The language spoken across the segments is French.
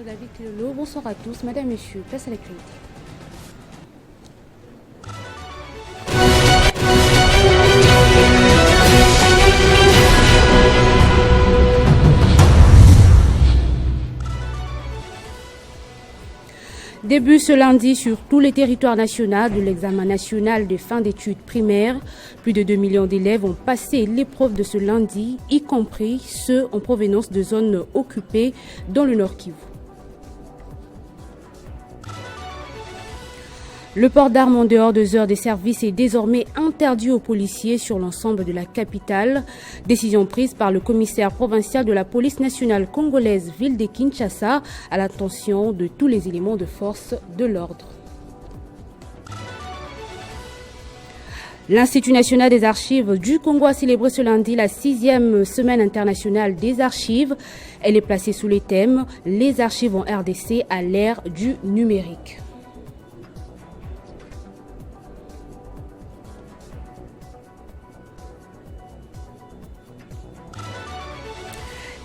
David Kilolo, bonsoir à tous, madame, messieurs, place à l'actualité. Début ce lundi sur tous les territoires nationaux de l'examen national de fin d'études primaires. Plus de 2 millions d'élèves ont passé l'épreuve de ce lundi, y compris ceux en provenance de zones occupées dans le Nord Kivu. Le port d'armes en dehors des heures de service est désormais interdit aux policiers sur l'ensemble de la capitale. Décision prise par le commissaire provincial de la police nationale congolaise ville de Kinshasa à l'attention de tous les éléments de force de l'ordre. L'Institut national des archives du Congo a célébré ce lundi la 6e semaine internationale des archives. Elle est placée sous les thèmes « Les archives en RDC à l'ère du numérique ».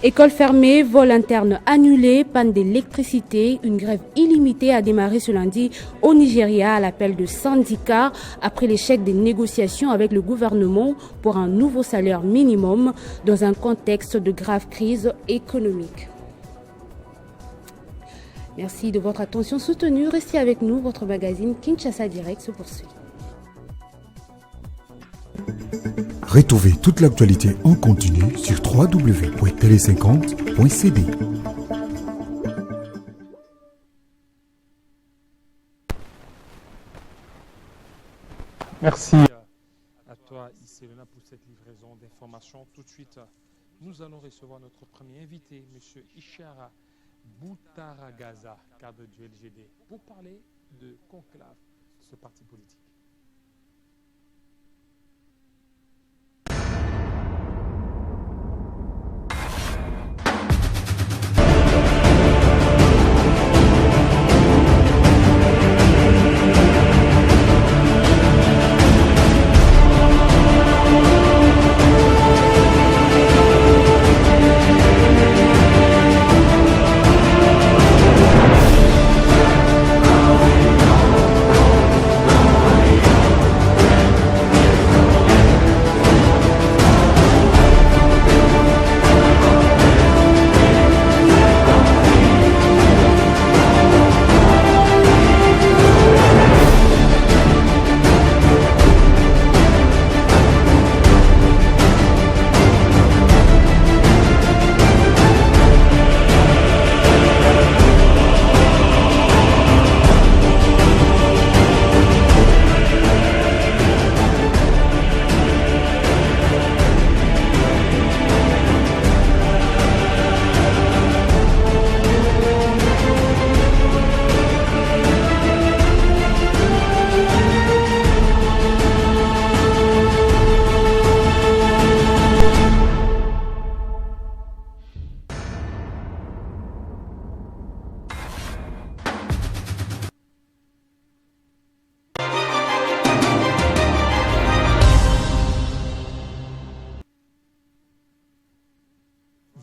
École fermée, vol interne annulé, panne d'électricité, une grève illimitée a démarré ce lundi au Nigeria à l'appel de syndicats après l'échec des négociations avec le gouvernement pour un nouveau salaire minimum dans un contexte de grave crise économique. Merci de votre attention soutenue. Restez avec nous, votre magazine Kinshasa Direct se poursuit. Retrouvez toute l'actualité en continu sur www.tele50.cd. Merci à toi, Iselena, pour cette livraison d'informations. Tout de suite, nous allons recevoir notre premier invité, M. Ishara Boutaragaza, cadre du LGD, pour parler de Conclave, ce parti politique.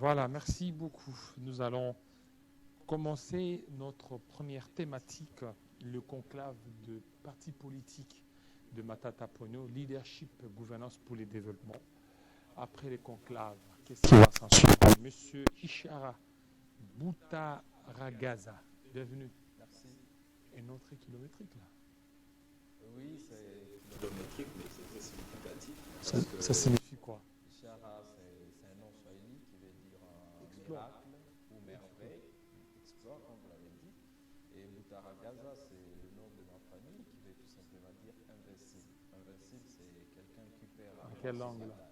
Voilà, merci beaucoup. Nous allons commencer notre première thématique, le conclave de partis politiques de Matata Ponyo, leadership, gouvernance pour le développement. Après le conclave, qu'est-ce qui va s'en suivre? Monsieur Ishara Boutaragaza, bienvenue. Merci. Un autre kilométrique là. Oui, c'est kilométrique, mais c'est significatif. Ça signifie quoi? Ishara, c'est un nom swahili qui veut dire miracle ou merveille, exploit, comme vous l'avez dit. Et Boutaragaza, c'est le nom de ma famille qui veut tout simplement dire invincible. Invincible, c'est quelqu'un qui perd la. En quelle langue là?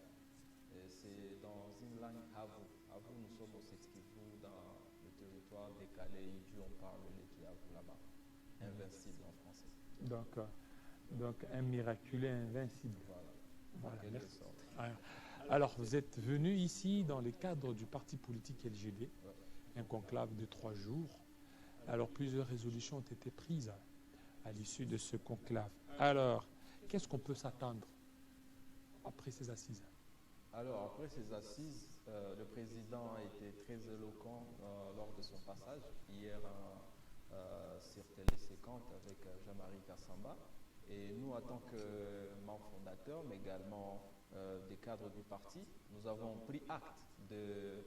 C'est dans une langue Havu. Havu, nous sommes au Sextifu, dans le territoire décalé Iju, on parle le Kiavu là-bas. Invincible en français. Donc un miraculé invincible. Voilà, merci. Sorte. Alors, vous êtes venu ici dans le cadre du parti politique LGD, un conclave de 3 jours. Alors, plusieurs résolutions ont été prises à l'issue de ce conclave. Alors, qu'est-ce qu'on peut s'attendre après ces assises? Alors, après ces assises, Le président a été très éloquent lors de son passage hier sur Télé 50 avec Jean-Marie Kassamba. Et nous, en tant que membres fondateurs, mais également des cadres du parti, nous avons pris acte de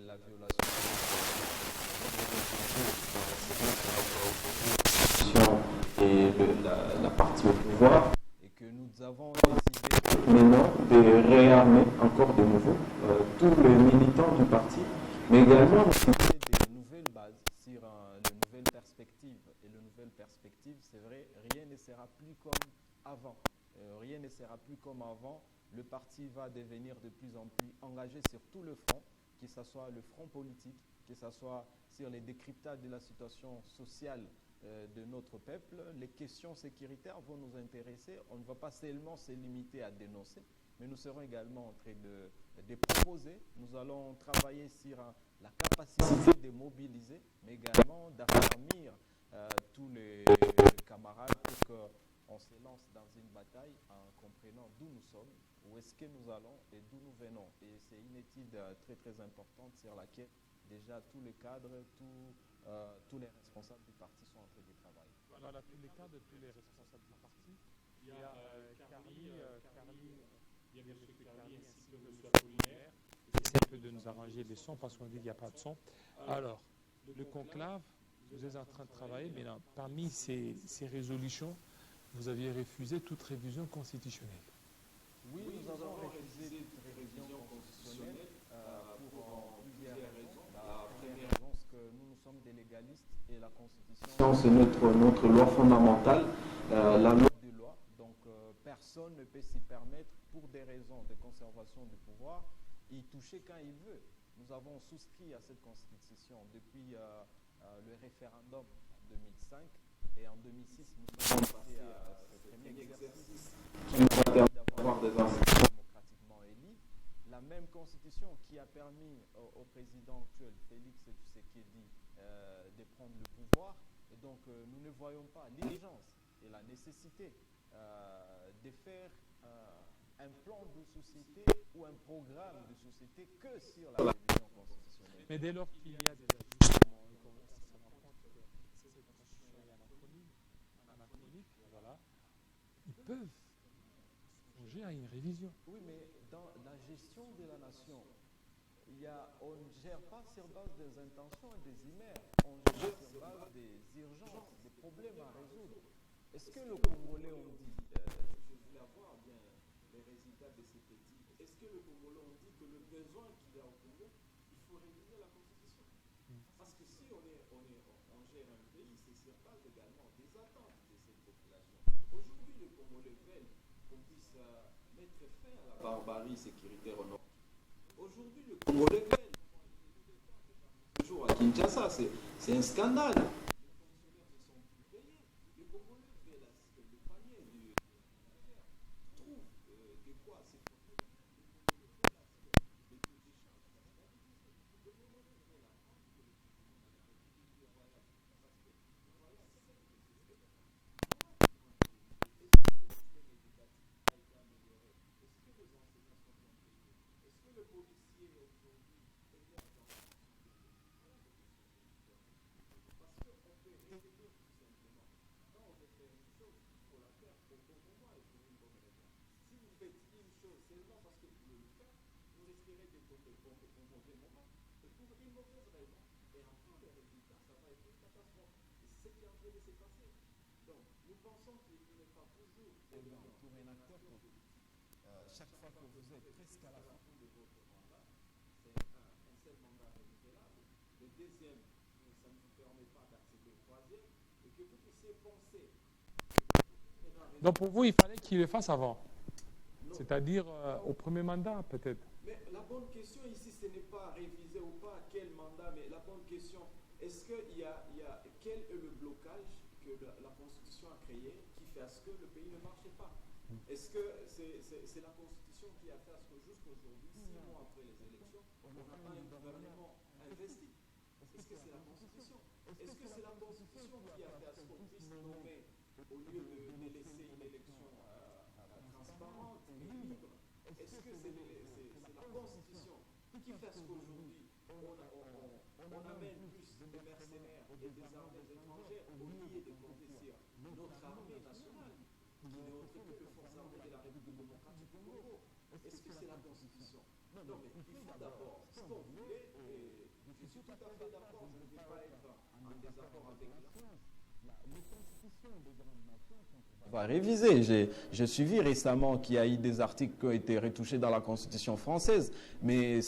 la violation et la partie au pouvoir, et que nous avons décidé maintenant de réarmer encore de nouveau tous les militants du parti, mais également de nouvelles bases sur de nouvelles perspectives. Et de nouvelles perspectives, c'est vrai, rien ne sera plus comme avant. Rien ne sera plus comme avant. Le parti va devenir de plus en plus engagé sur tout le front, que ce soit le front politique, que ce soit sur les décryptages de la situation sociale de notre peuple. Les questions sécuritaires vont nous intéresser. On ne va pas seulement se limiter à dénoncer, mais nous serons également en train de proposer. Nous allons travailler sur la capacité de mobiliser, mais également d'affermir tous les camarades pour qu'on se lance dans une bataille en comprenant d'où nous sommes, où est-ce que nous allons et d'où nous venons. Et c'est une étude très très importante sur laquelle déjà tous les cadres, tous les responsables du parti sont en train de travailler. Voilà, tous les cadres, tous les responsables du parti. Il y a Carly, il y a M. Carly ainsi que M. Apollinaire. Essaie un peu de nous arranger les sons parce qu'on dit qu'il n'y a pas de son. Alors, le conclave, vous êtes en train de travailler, mais là, parmi ces résolutions, vous aviez refusé toute révision constitutionnelle. Oui, nous avons refusé toute révision constitutionnelle pour plusieurs raisons. La première raison, c'est que nous sommes des légalistes et la Constitution, c'est notre loi fondamentale, la loi de loi. Donc, personne ne peut s'y permettre, pour des raisons de conservation du pouvoir, y toucher quand il veut. Nous avons souscrit à cette Constitution depuis le référendum en 2005 et en 2006, nous sommes passés à ce premier exercice qui nous a permis d'avoir des institutions démocratiquement élus. La même Constitution qui a permis au président actuel, Félix Tshisekedi, de prendre le pouvoir. Et donc, nous ne voyons pas l'urgence et la nécessité de faire un plan de société ou un programme de société que sur la révision constitutionnelle. Mais dès lors qu'il y a des ajustements, on se rend compte que cette constitution est anachronique, voilà, ils peuvent songer à une révision. Oui, mais dans la gestion de la nation, on ne gère pas sur base des intentions et des humeurs, on gère sur base des urgences, des problèmes à résoudre. Est-ce que le Congolais ont dit, je voulais avoir bien les résultats de cette étude, est-ce que le Congolais ont dit que le besoin qu'il y a au Congo, il faut réviser la Constitution? Parce que si on gère un pays, c'est sur base également des attentes de cette population. Aujourd'hui, les Congolais veulent qu'on puisse mettre fin à la barbarie sécuritaire au nord. Aujourd'hui, le Congolais veulent toujours à Kinshasa, c'est un scandale. Pour un acteur, chaque fois que vous êtes presque à la fin de votre mandat, c'est un seul mandat renouvelable. Le deuxième, ça ne vous permet pas d'accéder au troisième, et que vous puissiez penser. Donc pour vous, il fallait qu'il le fasse avant, c'est-à-dire au premier mandat peut-être. Mais la bonne question ici, ce n'est pas réviser ou pas quel mandat, mais la bonne question, est-ce qu'il y a quel est le blocage que la Constitution a créé qui fait à ce que le pays ne marche pas? Est-ce que c'est la Constitution qui a fait à ce que jusqu'aujourd'hui, 6 mois après les élections, on n'a pas un gouvernement investi? Est-ce que c'est la Constitution? Est-ce que c'est la Constitution qui a fait à ce qu'on puisse nommer, au lieu de laisser une élection transparente et libre? Est-ce que c'est la Constitution qui fasse qu'aujourd'hui, on amène plus des mercenaires et des armées étrangères au lieu de compter sur notre armée nationale, qui n'est autre que les forces armées de la République démocratique du Congo. Est-ce que c'est la Constitution? Non, mais il faut d'abord, ce qu'on voulait, et je suis tout à fait d'accord, je ne vais pas être en désaccord avec la va réviser. J'ai suivi récemment qu'il y a eu des articles qui ont été retouchés dans la Constitution française, mais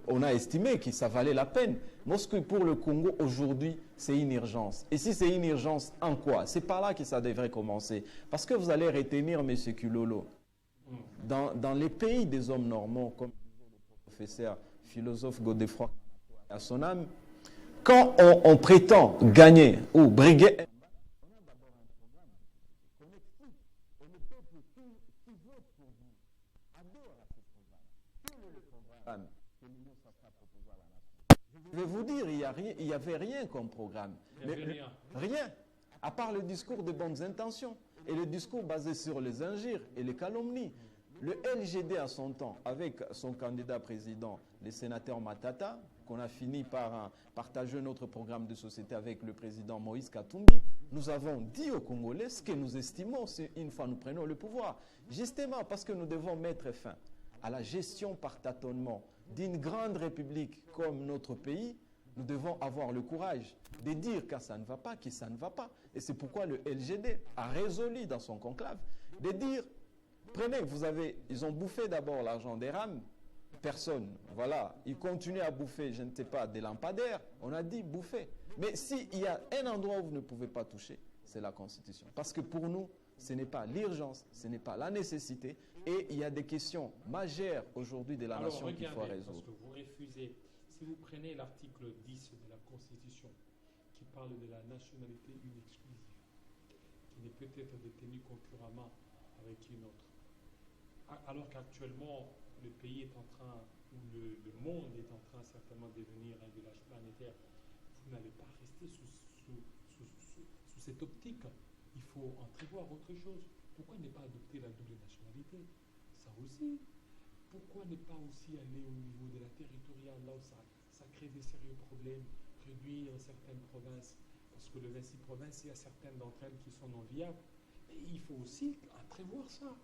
on a estimé que ça valait la peine. Parce que pour le Congo, aujourd'hui, c'est une urgence. Et si c'est une urgence, en quoi? C'est par là que ça devrait commencer. Parce que vous allez retenir, M. Kilolo, dans les pays des hommes normaux, comme le professeur, philosophe Godefroy à son âme, quand on prétend gagner ou briguer, je vais vous dire, il n'y avait rien comme programme. Rien, à part le discours de bonnes intentions et le discours basé sur les injures et les calomnies. Le LGD à son temps, avec son candidat président, le sénateur Matata, qu'on a fini par partager notre programme de société avec le président Moïse Katumbi, nous avons dit aux Congolais ce que nous estimons une fois nous prenons le pouvoir. Justement parce que nous devons mettre fin à la gestion par tâtonnement d'une grande république comme notre pays, nous devons avoir le courage de dire que ça ne va pas, que ça ne va pas. Et c'est pourquoi le LGD a résolu dans son conclave de dire, prenez, ils ont bouffé d'abord l'argent des rames, personne, voilà, ils continuent à bouffer, je ne sais pas, des lampadaires, on a dit bouffer. Mais s'il y a un endroit où vous ne pouvez pas toucher, c'est la Constitution. Parce que pour nous, ce n'est pas l'urgence, ce n'est pas la nécessité, et il y a des questions majeures aujourd'hui de la nation qu'il faut résoudre. Parce que vous refusez, si vous prenez l'article 10 de la Constitution, qui parle de la nationalité une exclusive, qui ne peut être détenue concurremment avec une autre, alors qu'actuellement, le pays est en train, ou le monde est en train certainement de devenir un village planétaire, vous n'allez pas rester sous cette optique. Il faut entrevoir autre chose. Pourquoi ne pas adopter la double nationalité? Ça aussi. Pourquoi ne pas aussi aller au niveau de la territoriale, là où ça crée des sérieux problèmes, réduire certaines provinces? Parce que les 26 provinces, il y a certaines d'entre elles qui sont non viables. Et il faut aussi entrevoir ça.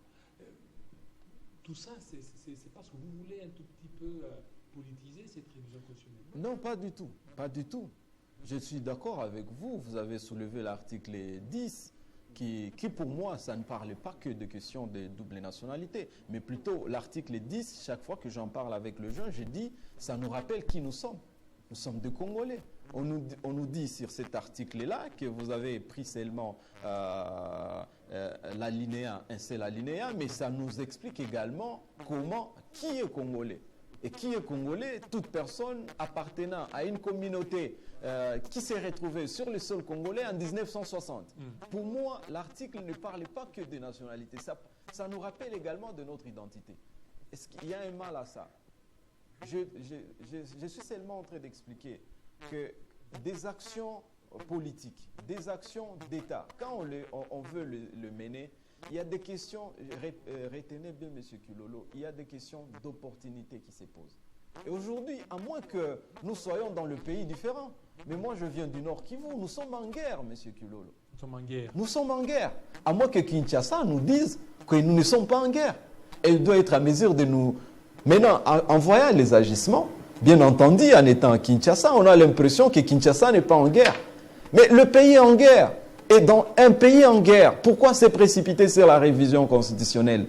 Tout ça, c'est parce que vous voulez un tout petit peu politiser cette révision constitutionnelle. Non, pas du tout. Pas du tout. Je suis d'accord avec vous. Vous avez soulevé l'article 10 qui pour moi, ça ne parlait pas que de questions de double nationalité, mais plutôt l'article 10, chaque fois que j'en parle avec le jeune, je dis, ça nous rappelle qui nous sommes. Nous sommes des Congolais. On nous dit sur cet article-là que vous avez pris seulement l'alinéa, un seul alinéa, mais ça nous explique également qui est Congolais. Et qui est Congolais? Toute personne appartenant à une communauté qui s'est retrouvée sur le sol congolais en 1960. Pour moi, l'article ne parle pas que de nationalité. Ça nous rappelle également de notre identité. Est-ce qu'il y a un mal à ça? Je suis seulement en train d'expliquer que des actions politiques, des actions d'État, quand on veut le mener, il y a des questions, retenez bien M. Kilolo, il y a des questions d'opportunité qui se posent. Et aujourd'hui, à moins que nous soyons dans le pays différent, mais moi je viens du Nord Kivu, nous sommes en guerre, M. Kilolo. Nous sommes en guerre. Nous sommes en guerre. À moins que Kinshasa nous dise que nous ne sommes pas en guerre. Elle doit être à mesure de nous... Maintenant, en voyant les agissements, bien entendu, en étant à Kinshasa, on a l'impression que Kinshasa n'est pas en guerre. Mais le pays est en guerre. Et dans un pays en guerre, pourquoi s'est précipité sur la révision constitutionnelle?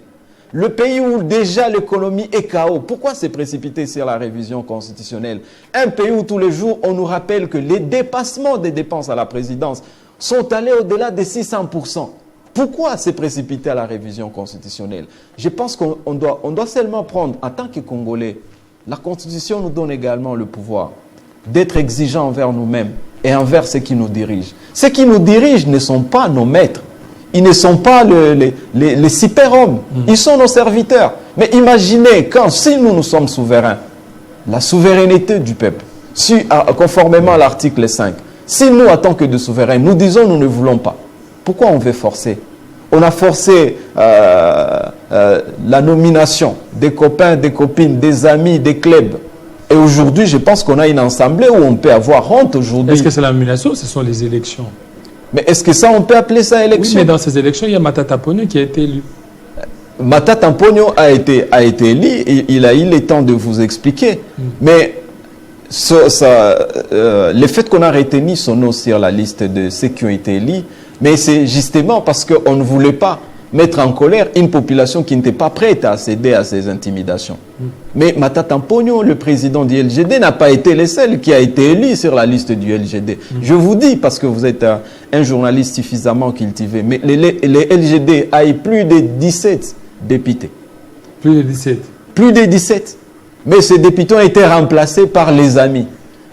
Le pays où déjà l'économie est KO, pourquoi s'est précipité sur la révision constitutionnelle? Un pays où tous les jours, on nous rappelle que les dépassements des dépenses à la présidence sont allés au-delà des 600%. Pourquoi s'est précipité à la révision constitutionnelle? Je pense qu'on doit seulement prendre, en tant que Congolais, la Constitution nous donne également le pouvoir d'être exigeants envers nous-mêmes et envers ceux qui nous dirigent. Ceux qui nous dirigent ne sont pas nos maîtres. Ils ne sont pas les super-hommes. Ils sont nos serviteurs. Mais imaginez si nous sommes souverains, la souveraineté du peuple, conformément à l'article 5, si nous, en tant que de souverains, nous disons nous ne voulons pas, pourquoi on veut forcer? On a forcé la nomination des copains, des copines, des amis, des clubs Et aujourd'hui, je pense qu'on a une assemblée où on peut avoir honte aujourd'hui. Est-ce que c'est la nomination? Ce sont les élections. Mais est-ce que ça, on peut appeler ça élection? Oui, mais dans ces élections, il y a Matata Ponyo qui a été élu. Matata Ponyo a été élu et il a eu le temps de vous expliquer. Mais le fait qu'on a retenu son nom sur la liste de ceux qui ont été élus, mais c'est justement parce qu'on ne voulait pas mettre en colère une population qui n'était pas prête à céder à ces intimidations. Mais Matata Ponyo, le président du LGD, n'a pas été le seul qui a été élu sur la liste du LGD. Je vous dis, parce que vous êtes un journaliste suffisamment cultivé, mais le LGD a eu plus de 17 députés. Plus de 17. Plus de 17. Mais ces députés ont été remplacés par les amis.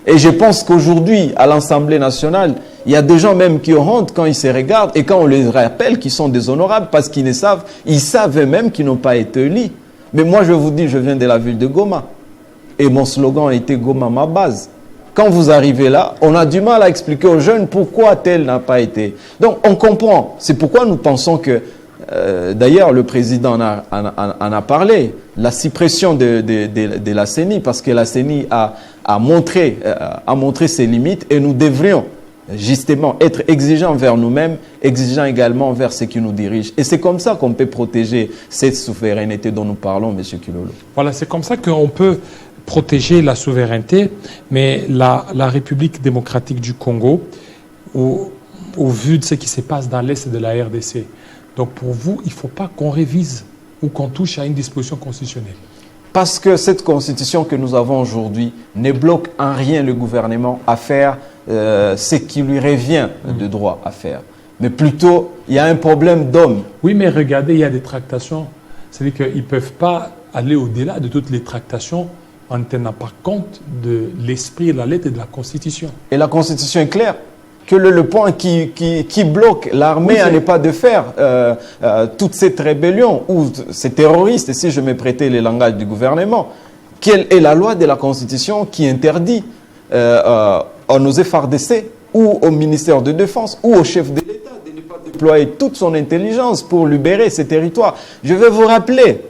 Et je pense qu'aujourd'hui, à l'Assemblée nationale, il y a des gens même qui ont honte quand ils se regardent et quand on les rappelle qu'ils sont déshonorables parce qu'ils ne savent, ils savent eux-mêmes qu'ils n'ont pas été élus. Mais moi, je vous dis, je viens de la ville de Goma. Et mon slogan a été Goma, ma base. Quand vous arrivez là, on a du mal à expliquer aux jeunes pourquoi tel n'a pas été. Donc, on comprend. C'est pourquoi nous pensons que, d'ailleurs, le président en a parlé, la suppression de la CENI, parce que la CENI a montré ses limites et nous devrions justement être exigeants envers nous-mêmes, exigeants également envers ceux qui nous dirigent. Et c'est comme ça qu'on peut protéger cette souveraineté dont nous parlons, M. Kilolo. Voilà, c'est comme ça qu'on peut protéger la souveraineté, mais la République démocratique du Congo, au vu de ce qui se passe dans l'Est de la RDC, donc pour vous, il ne faut pas qu'on révise ou qu'on touche à une disposition constitutionnelle. Parce que cette constitution que nous avons aujourd'hui ne bloque en rien le gouvernement à faire ce qui lui revient de droit à faire. Mais plutôt, il y a un problème d'homme. Oui, mais regardez, il y a des tractations. C'est-à-dire qu'ils ne peuvent pas aller au-delà de toutes les tractations en ne tenant pas compte de l'esprit, de la lettre et de la Constitution. Et la Constitution est claire. Que le point qui bloque l'armée à ne pas de faire toute cette rébellion ou ces terroristes, si je me prêtais les langages du gouvernement, quelle est la loi de la Constitution qui interdit à nos FARDC ou au ministère de Défense ou au chef de l'État de ne pas déployer toute son intelligence pour libérer ces territoires? Je vais vous rappeler,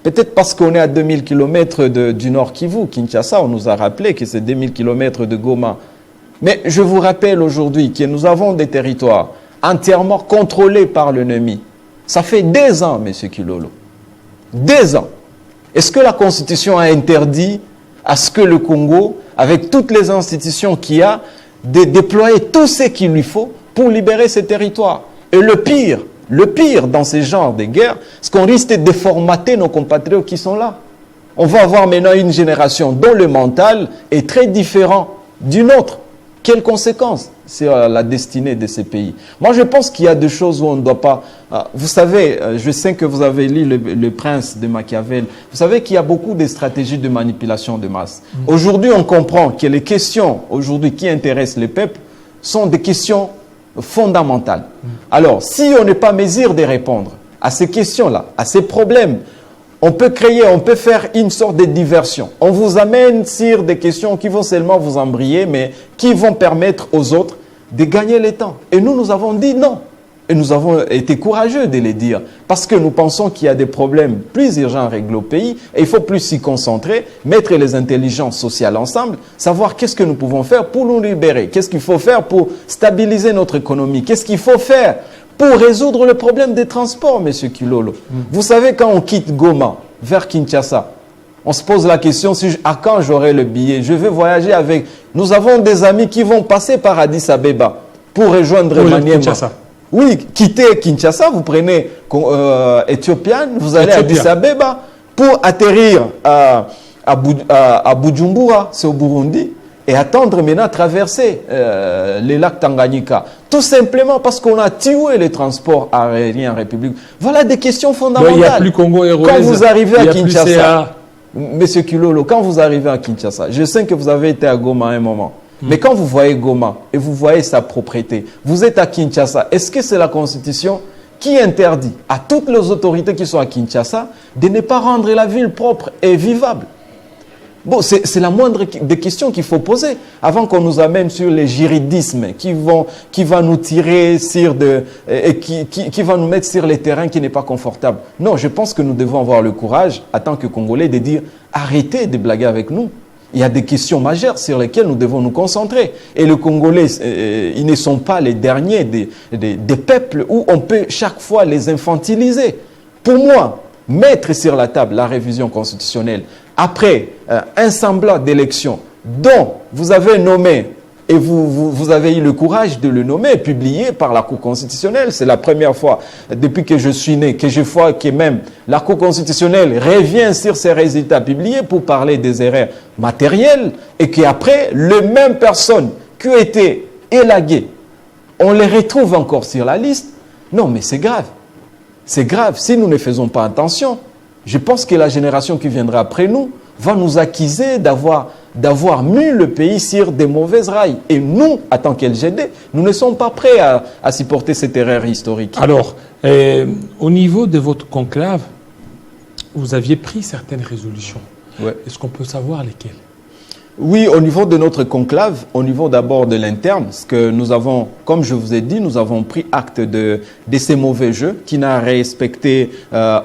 peut-être parce qu'on est à 2000 km du Nord Kivu, Kinshasa, on nous a rappelé que c'est 2000 km de Goma. Mais je vous rappelle aujourd'hui que nous avons des territoires entièrement contrôlés par l'ennemi. Ça fait 2 ans, M. Kilolo. 2 ans. Est-ce que la Constitution a interdit à ce que le Congo, avec toutes les institutions qu'il y a, de déployer tout ce qu'il lui faut pour libérer ces territoires? Et le pire dans ces genres de guerres, c'est qu'on risque de déformater nos compatriotes qui sont là. On va avoir maintenant une génération dont le mental est très différent du nôtre. Quelles conséquences sur la destinée de ces pays? Moi, je pense qu'il y a des choses où on ne doit pas... Vous savez, je sais que vous avez lu le Prince de Machiavel. Vous savez qu'il y a beaucoup de stratégies de manipulation de masse. Aujourd'hui, on comprend que les questions aujourd'hui qui intéressent les peuples sont des questions fondamentales. Alors, si on n'est pas en mesure de répondre à ces questions-là, à ces problèmes, on peut faire une sorte de diversion. On vous amène sur des questions qui vont seulement vous embrayer, mais qui vont permettre aux autres de gagner le temps. Et nous avons dit non. Et nous avons été courageux de les dire. Parce que nous pensons qu'il y a des problèmes plus urgents à régler au pays. Et il faut plus s'y concentrer, mettre les intelligences sociales ensemble, savoir qu'est-ce que nous pouvons faire pour nous libérer. Qu'est-ce qu'il faut faire pour stabiliser notre économie. Qu'est-ce qu'il faut faire pour résoudre le problème des transports, M. Kilolo. Vous savez, quand on quitte Goma vers Kinshasa, on se pose la question, à quand j'aurai le billet? Je vais voyager avec... Nous avons des amis qui vont passer par Addis Abeba pour rejoindre Maniema. Oui, quitter Kinshasa, vous prenez Ethiopian, vous allez à Addis Abeba pour atterrir à Bujumbura, c'est au Burundi, et attendre maintenant traverser les lacs Tanganyika. Tout simplement parce qu'on a tué les transports aériens en République. Voilà des questions fondamentales. Il n'y a plus Congo et Quand vous arrivez à Kinshasa, Monsieur Kilolo, quand vous arrivez à Kinshasa, je sais que vous avez été à Goma à un moment, mais quand vous voyez Goma et vous voyez sa propriété, vous êtes à Kinshasa, est-ce que c'est la Constitution qui interdit à toutes les autorités qui sont à Kinshasa de ne pas rendre la ville propre et vivable? Bon, c'est la moindre des questions qu'il faut poser avant qu'on nous amène sur les juridismes qui va nous tirer sur qui va nous mettre sur les terrains qui n'est pas confortable. Non, je pense que nous devons avoir le courage, en tant que Congolais, de dire arrêtez de blaguer avec nous. Il y a des questions majeures sur lesquelles nous devons nous concentrer. Et les Congolais, ils ne sont pas les derniers des peuples où on peut chaque fois les infantiliser. Pour moi, mettre sur la table la révision constitutionnelle après un semblant d'élection dont vous avez nommé, et vous avez eu le courage de le nommer, publié par la Cour constitutionnelle. C'est la première fois depuis que je suis né que je vois que même la Cour constitutionnelle revient sur ces résultats publiés pour parler des erreurs matérielles et qu'après, les mêmes personnes qui ont été élaguées, on les retrouve encore sur la liste. Non, mais c'est grave. C'est grave. Si nous ne faisons pas attention, je pense que la génération qui viendra après nous va nous accuser d'avoir mis le pays sur des mauvaises rails. Et nous, en tant qu'LGD, nous ne sommes pas prêts à supporter cette erreur historique. Alors, au niveau de votre conclave, vous aviez pris certaines résolutions. Ouais. Est-ce qu'on peut savoir lesquelles? Oui, au niveau de notre conclave, au niveau d'abord de l'interne, parce que nous avons, comme je vous ai dit, nous avons pris acte de ces mauvais jeux qui n'a respecté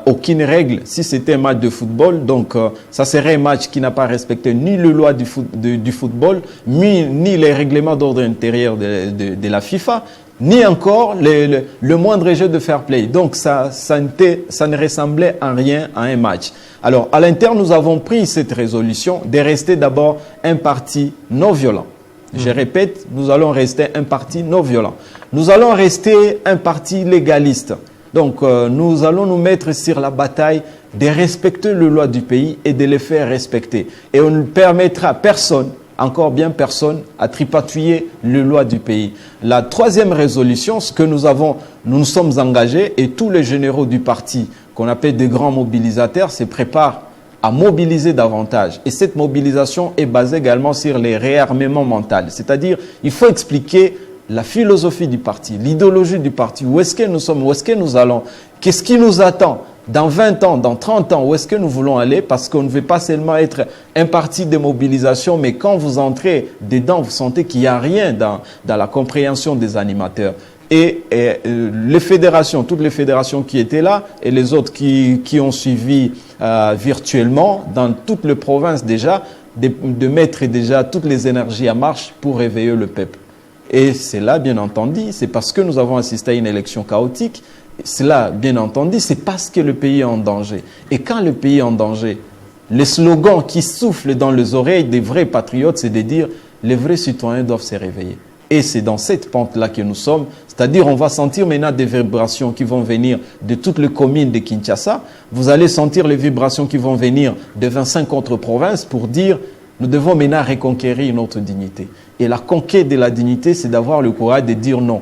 aucune règle. Si c'était un match de football, donc ça serait un match qui n'a pas respecté ni les lois du football, ni les règlements d'ordre intérieur de la FIFA, ni encore le moindre jeu de fair play. Donc ça ne ressemblait en rien à un match. Alors, à l'interne, nous avons pris cette résolution de rester d'abord un parti non violent. Je répète, nous allons rester un parti non violent. Nous allons rester un parti légaliste. Donc, nous allons nous mettre sur la bataille de respecter les lois du pays et de les faire respecter. Et on ne permettra à personne, encore bien personne, à tripatouiller les lois du pays. La troisième résolution, ce que nous nous sommes engagés, et tous les généraux du parti, qu'on appelle des grands mobilisateurs, se préparent à mobiliser davantage. Et cette mobilisation est basée également sur les réarmements mentaux. C'est-à-dire, il faut expliquer la philosophie du parti, l'idéologie du parti, où est-ce que nous sommes, où est-ce que nous allons, qu'est-ce qui nous attend dans 20 ans, dans 30 ans, où est-ce que nous voulons aller, parce qu'on ne veut pas seulement être un parti de mobilisation, mais quand vous entrez dedans, vous sentez qu'il n'y a rien dans la compréhension des animateurs. Et les fédérations, toutes les fédérations qui étaient là, et les autres qui ont suivi virtuellement, dans toutes les provinces déjà, de mettre déjà toutes les énergies à marche pour réveiller le peuple. Et c'est là, bien entendu, c'est parce que nous avons assisté à une élection chaotique. Cela, bien entendu, c'est parce que le pays est en danger. Et quand le pays est en danger, le slogan qui souffle dans les oreilles des vrais patriotes, c'est de dire les vrais citoyens doivent se réveiller. Et c'est dans cette pente-là que nous sommes. C'est-à-dire, on va sentir maintenant des vibrations qui vont venir de toutes les communes de Kinshasa. Vous allez sentir les vibrations qui vont venir de 25 autres provinces pour dire nous devons maintenant reconquérir notre dignité. Et la conquête de la dignité, c'est d'avoir le courage de dire non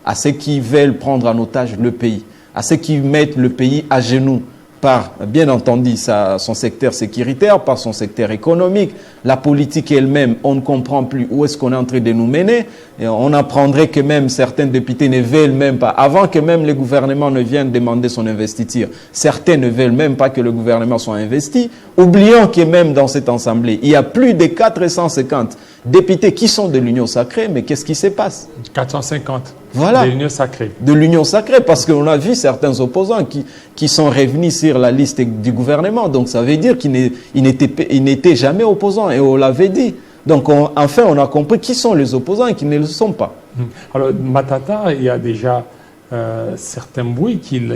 à ceux qui veulent prendre en otage le pays, à ceux qui mettent le pays à genoux par, bien entendu, son secteur sécuritaire, par son secteur économique. La politique elle-même, on ne comprend plus où est-ce qu'on est en train de nous mener. Et on apprendrait que même certains députés ne veulent même pas, avant que même le gouvernement ne vienne demander son investiture, certains ne veulent même pas que le gouvernement soit investi. Oublions que même dans cette assemblée, il y a plus de 450 députés qui sont de l'Union sacrée, mais qu'est-ce qui se passe? 450 voilà, de l'Union sacrée. De l'Union sacrée, parce qu'on a vu certains opposants qui sont revenus sur la liste du gouvernement. Donc ça veut dire qu'ils n'étaient jamais opposants, et on l'avait dit. Donc enfin, on a compris qui sont les opposants et qui ne le sont pas. Alors, Matata, il y a déjà certains bruits qu'il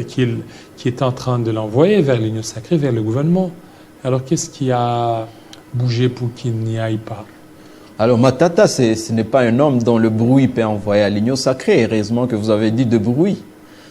est en train de l'envoyer vers l'Union sacrée, vers le gouvernement. Alors, qu'est-ce qui a bougé pour qu'il n'y aille pas? Alors, Matata, ce n'est pas un homme dont le bruit peut envoyer à l'Union sacrée. Heureusement que vous avez dit de bruit.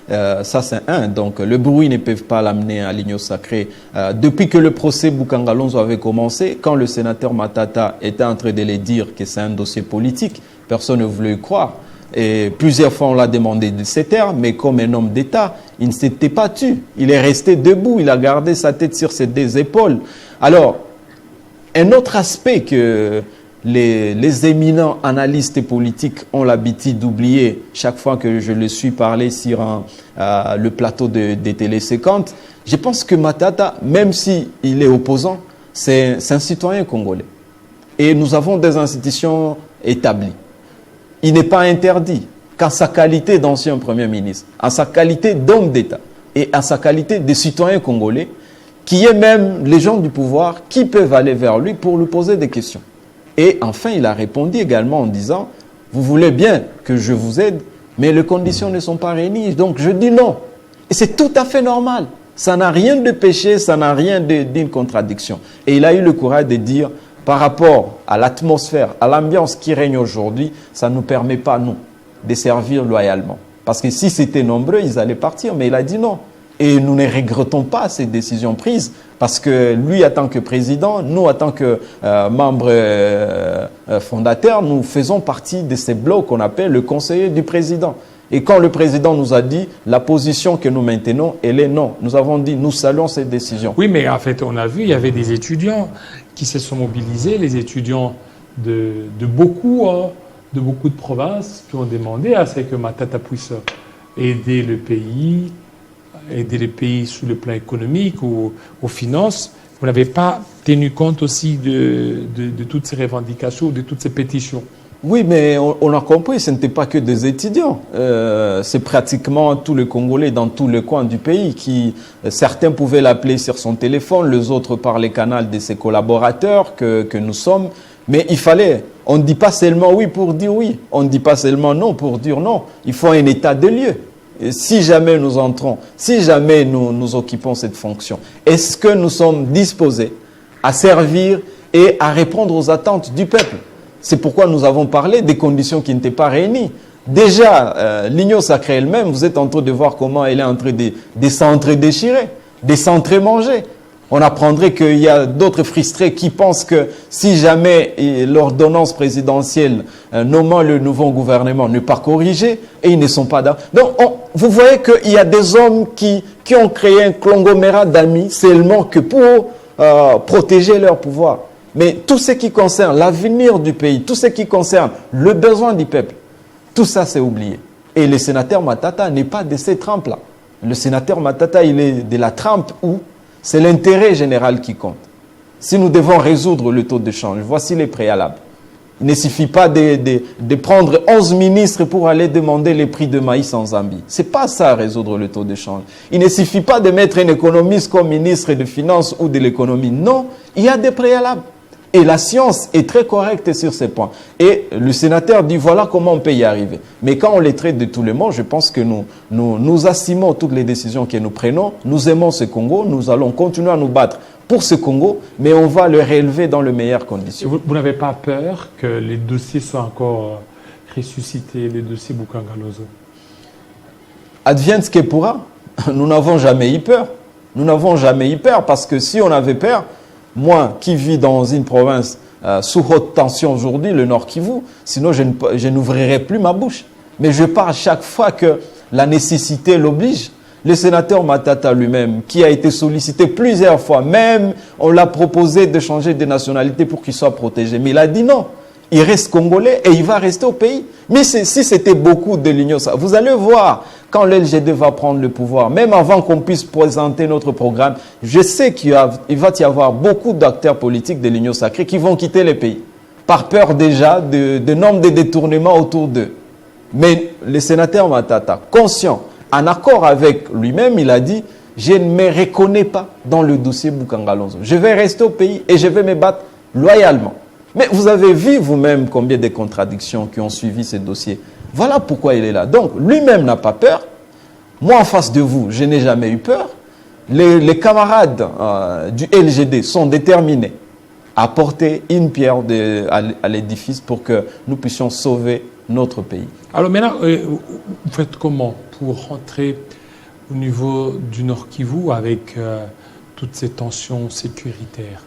Ça, c'est un. Donc, le bruit ne peut pas l'amener à l'Union sacrée. Depuis que le procès Boukangalonzo avait commencé, quand le sénateur Matata était en train de le dire que c'est un dossier politique, personne ne voulait y croire. Et plusieurs fois, on l'a demandé de se taire, mais comme un homme d'État, il ne s'était pas tué. Il est resté debout, il a gardé sa tête sur ses deux épaules. Alors, un autre aspect que les éminents analystes politiques ont l'habitude d'oublier chaque fois que je le suis parler sur le plateau de Télé 50, je pense que Matata, même s'il est opposant, c'est un citoyen congolais. Et nous avons des institutions établies. Il n'est pas interdit qu'en sa qualité d'ancien Premier ministre, en sa qualité d'homme d'État et en sa qualité de citoyen congolais, qu'il y ait même les gens du pouvoir qui peuvent aller vers lui pour lui poser des questions. Et enfin, il a répondu également en disant, vous voulez bien que je vous aide, mais les conditions ne sont pas réunies, donc je dis non. Et c'est tout à fait normal. Ça n'a rien de péché, ça n'a rien d'une contradiction. Et il a eu le courage de dire, par rapport à l'atmosphère, à l'ambiance qui règne aujourd'hui, ça ne nous permet pas, nous, de servir loyalement. Parce que si c'était nombreux, ils allaient partir, mais il a dit non. Et nous ne regrettons pas ces décisions prises, parce que lui, en tant que président, nous, en tant que membres fondateurs, nous faisons partie de ces blocs qu'on appelle le conseiller du président. Et quand le président nous a dit, la position que nous maintenons, elle est non. Nous avons dit, nous saluons cette décision. Oui, mais en fait, on a vu, il y avait des étudiants qui se sont mobilisés, les étudiants de beaucoup de provinces qui ont demandé à ce que Matata puisse aider le pays sur le plan économique ou aux finances. Vous n'avez pas tenu compte aussi de toutes ces revendications, de toutes ces pétitions. Oui, mais on a compris, ce n'était pas que des étudiants. C'est pratiquement tous les Congolais dans tous les coins du pays qui, certains pouvaient l'appeler sur son téléphone, les autres par les canaux de ses collaborateurs que nous sommes. Mais il fallait, on ne dit pas seulement oui pour dire oui, on ne dit pas seulement non pour dire non. Il faut un état de lieu. Et si jamais nous entrons, si jamais nous occupons cette fonction, est-ce que nous sommes disposés à servir et à répondre aux attentes du peuple? C'est pourquoi nous avons parlé des conditions qui n'étaient pas réunies. Déjà, l'Union sacrée elle-même, vous êtes en train de voir comment elle est en train de s'entre-déchirer, de s'entre-manger. On apprendrait qu'il y a d'autres frustrés qui pensent que si jamais l'ordonnance présidentielle nommant le nouveau gouvernement n'est pas corrigée, et ils ne sont pas d'accord. Donc, vous voyez qu'il y a des hommes qui ont créé un conglomérat d'amis seulement que pour protéger leur pouvoir. Mais tout ce qui concerne l'avenir du pays, tout ce qui concerne le besoin du peuple, tout ça c'est oublié. Et le sénateur Matata n'est pas de ces trempes-là. Le sénateur Matata, il est de la trempe où c'est l'intérêt général qui compte. Si nous devons résoudre le taux de change, voici les préalables. Il ne suffit pas de prendre 11 ministres pour aller demander les prix de maïs en Zambie. Ce n'est pas ça résoudre le taux de change. Il ne suffit pas de mettre un économiste comme ministre des Finances ou de l'économie. Non, il y a des préalables. Et la science est très correcte sur ces points. Et le sénateur dit voilà comment on peut y arriver. Mais quand on les traite de tout le monde, je pense que nous assumons toutes les décisions que nous prenons. Nous aimons ce Congo, nous allons continuer à nous battre pour ce Congo, mais on va le réélever dans les meilleures conditions. Vous n'avez pas peur que les dossiers soient encore ressuscités, les dossiers Bukangalozo? Advienne ce qui pourra. Nous n'avons jamais eu peur. Nous n'avons jamais eu peur parce que si on avait peur, moi qui vis dans une province sous haute tension aujourd'hui, le Nord Kivu, sinon je n'ouvrirai plus ma bouche. Mais je parle chaque fois que la nécessité l'oblige. Le sénateur Matata lui-même, qui a été sollicité plusieurs fois, même on l'a proposé de changer de nationalité pour qu'il soit protégé. Mais il a dit non. Il reste congolais et il va rester au pays. Mais si c'était beaucoup de l'Union, vous allez voir, quand l'LGD va prendre le pouvoir, même avant qu'on puisse présenter notre programme, je sais qu'il va y avoir beaucoup d'acteurs politiques de l'Union sacrée qui vont quitter le pays, par peur déjà de nombre de détournements autour d'eux. Mais le sénateur Matata, conscient, en accord avec lui-même, il a dit « Je ne me reconnais pas dans le dossier Bukangalozo. Je vais rester au pays et je vais me battre loyalement. » Mais vous avez vu vous-même combien de contradictions qui ont suivi ce dossier. Voilà pourquoi il est là. Donc, lui-même n'a pas peur. Moi, en face de vous, je n'ai jamais eu peur. Les camarades du LGD sont déterminés à porter une pierre à l'édifice pour que nous puissions sauver notre pays. Alors maintenant, vous faites comment pour rentrer au niveau du Nord Kivu avec toutes ces tensions sécuritaires?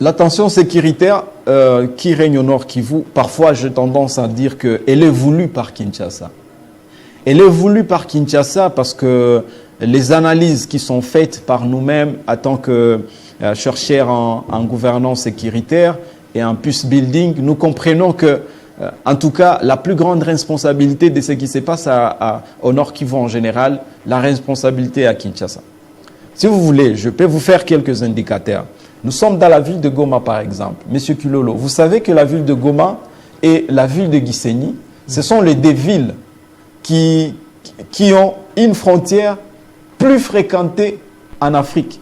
La tension sécuritaire qui règne au Nord Kivu, parfois j'ai tendance à dire qu'elle est voulue par Kinshasa. Elle est voulue par Kinshasa parce que les analyses qui sont faites par nous-mêmes en tant que chercheurs en gouvernance sécuritaire et en peace building, nous comprenons que, en tout cas, la plus grande responsabilité de ce qui se passe au Nord Kivu en général, la responsabilité est à Kinshasa. Si vous voulez, je peux vous faire quelques indicateurs. Nous sommes dans la ville de Goma, par exemple. Monsieur Kilolo, vous savez que la ville de Goma et la ville de Gisenyi, ce sont les deux villes qui ont une frontière plus fréquentée en Afrique.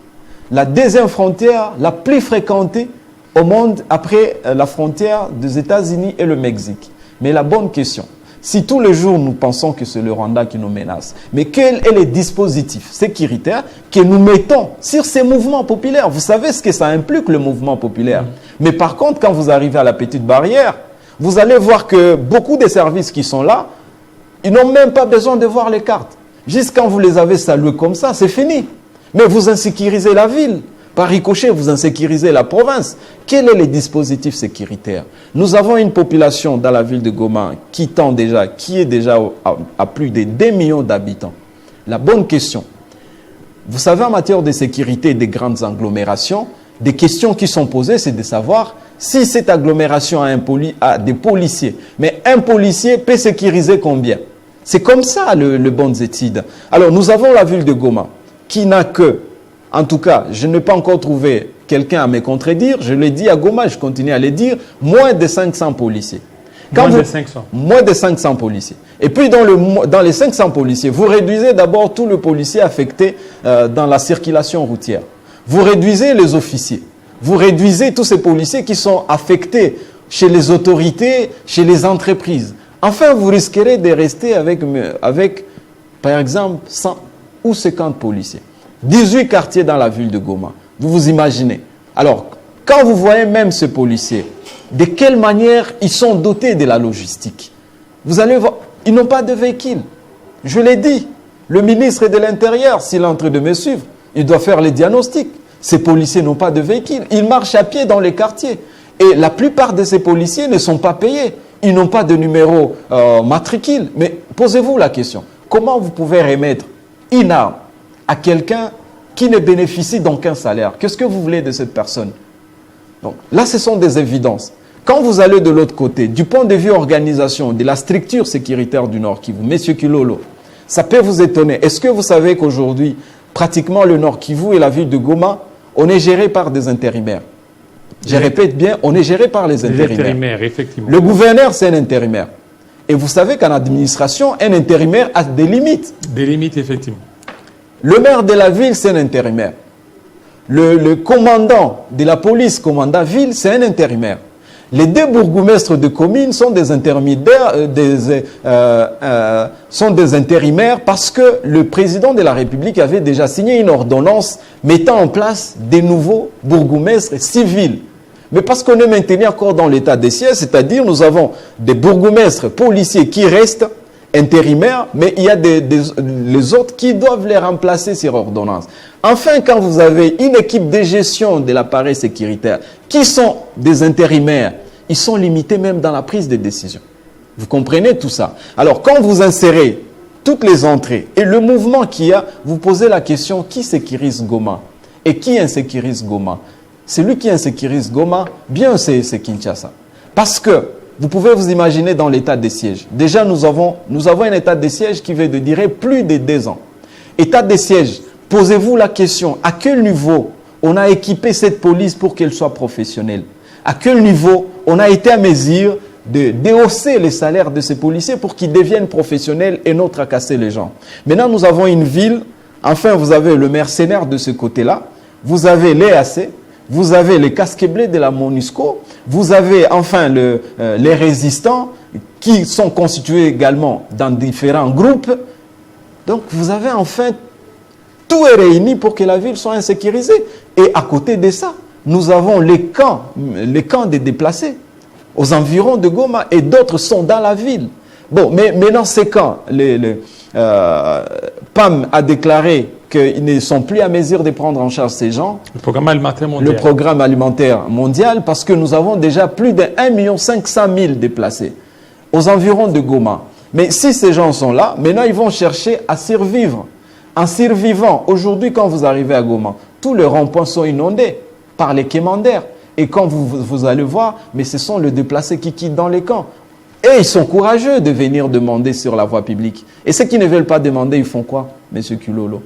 La deuxième frontière la plus fréquentée au monde après la frontière des États-Unis et le Mexique. Mais la bonne question, si tous les jours nous pensons que c'est le Rwanda qui nous menace, mais quel est le dispositif sécuritaire que nous mettons sur ces mouvements populaires? Vous savez ce que ça implique, le mouvement populaire. Mais par contre, quand vous arrivez à la petite barrière, vous allez voir que beaucoup des services qui sont là, ils n'ont même pas besoin de voir les cartes. Juste quand vous les avez salués comme ça, c'est fini. Mais vous insécurisez la ville. Par ricochet, vous insécurisez la province. Quel est le dispositif sécuritaire? Nous avons une population dans la ville de Goma qui est déjà à plus de 2 millions d'habitants. La bonne question, vous savez, en matière de sécurité des grandes agglomérations, des questions qui sont posées, c'est de savoir si cette agglomération a des policiers. Mais un policier peut sécuriser combien? C'est comme ça le bonnes études. Alors, nous avons la ville de Goma qui n'a que, en tout cas, je n'ai pas encore trouvé quelqu'un à me contredire, je l'ai dit à Goma, je continue à le dire, moins de 500 policiers. Moins de 500. Moins de 500 policiers. Et puis, dans les 500 policiers, vous réduisez d'abord tous les policiers affectés dans la circulation routière. Vous réduisez les officiers. Vous réduisez tous ces policiers qui sont affectés chez les autorités, chez les entreprises. Enfin, vous risquerez de rester avec par exemple, 100 ou 50 policiers. 18 quartiers dans la ville de Goma. Vous vous imaginez. Alors, quand vous voyez même ces policiers, de quelle manière ils sont dotés de la logistique? Vous allez voir, ils n'ont pas de véhicule. Je l'ai dit, le ministre de l'Intérieur, s'il est en train de me suivre, il doit faire les diagnostics. Ces policiers n'ont pas de véhicule. Ils marchent à pied dans les quartiers. Et la plupart de ces policiers ne sont pas payés. Ils n'ont pas de numéro matricule. Mais posez-vous la question. Comment vous pouvez remettre une arme à quelqu'un qui ne bénéficie d'aucun salaire? Qu'est-ce que vous voulez de cette personne? Donc, là, ce sont des évidences. Quand vous allez de l'autre côté, du point de vue organisation, de la structure sécuritaire du Nord Kivu, M. Kilolo, ça peut vous étonner. Est-ce que vous savez qu'aujourd'hui, pratiquement le Nord Kivu et la ville de Goma, on est géré par des intérimaires? Je répète bien, on est géré par les intérimaires. Les intérimaires, effectivement. Le gouverneur, c'est un intérimaire. Et vous savez qu'en administration, un intérimaire a des limites. Des limites, effectivement. Le maire de la ville, c'est un intérimaire. Le commandant de la police, commandant ville, c'est un intérimaire. Les deux bourgmestres de communes sont des intermédiaires, sont des intérimaires parce que le président de la République avait déjà signé une ordonnance mettant en place des nouveaux bourgmestres civils. Mais parce qu'on est maintenu encore dans l'état des sièges, c'est-à-dire nous avons des bourgmestres policiers qui restent intérimaires, mais il y a les autres qui doivent les remplacer sur ordonnance. Enfin, quand vous avez une équipe de gestion de l'appareil sécuritaire qui sont des intérimaires, ils sont limités même dans la prise de décision. Vous comprenez tout ça? Alors, quand vous insérez toutes les entrées et le mouvement qu'il y a, vous posez la question, qui sécurise Goma? Et qui insécurise Goma? Celui qui insécurise Goma, bien c'est Kinshasa. Parce que vous pouvez vous imaginer dans l'état des sièges. Déjà, nous avons un état des sièges qui va durer plus de 2 ans. État des sièges, posez-vous la question, à quel niveau on a équipé cette police pour qu'elle soit professionnelle? À quel niveau on a été à mesure de déhausser les salaires de ces policiers pour qu'ils deviennent professionnels et non tracasser les gens? Maintenant, nous avons une ville, enfin vous avez le mercenaire de ce côté-là, vous avez l'EAC, vous avez les casques bleus de la MONUSCO, vous avez enfin les résistants qui sont constitués également dans différents groupes. Donc vous avez enfin tout est réuni pour que la ville soit insécurisée. Et à côté de ça, nous avons les camps des déplacés aux environs de Goma et d'autres sont dans la ville. Bon, mais dans ces camps, PAM a déclaré qu'ils ne sont plus à mesure de prendre en charge ces gens. Le programme alimentaire mondial. Le programme alimentaire mondial, parce que nous avons déjà plus de 1 500 000 déplacés aux environs de Goma. Mais si ces gens sont là, maintenant ils vont chercher à survivre. En survivant, aujourd'hui quand vous arrivez à Goma, tous les ronds-points sont inondés par les quémandaires. Et quand vous allez voir, mais ce sont les déplacés qui quittent dans les camps. Et ils sont courageux de venir demander sur la voie publique. Et ceux qui ne veulent pas demander, ils font quoi, M. Kilolo?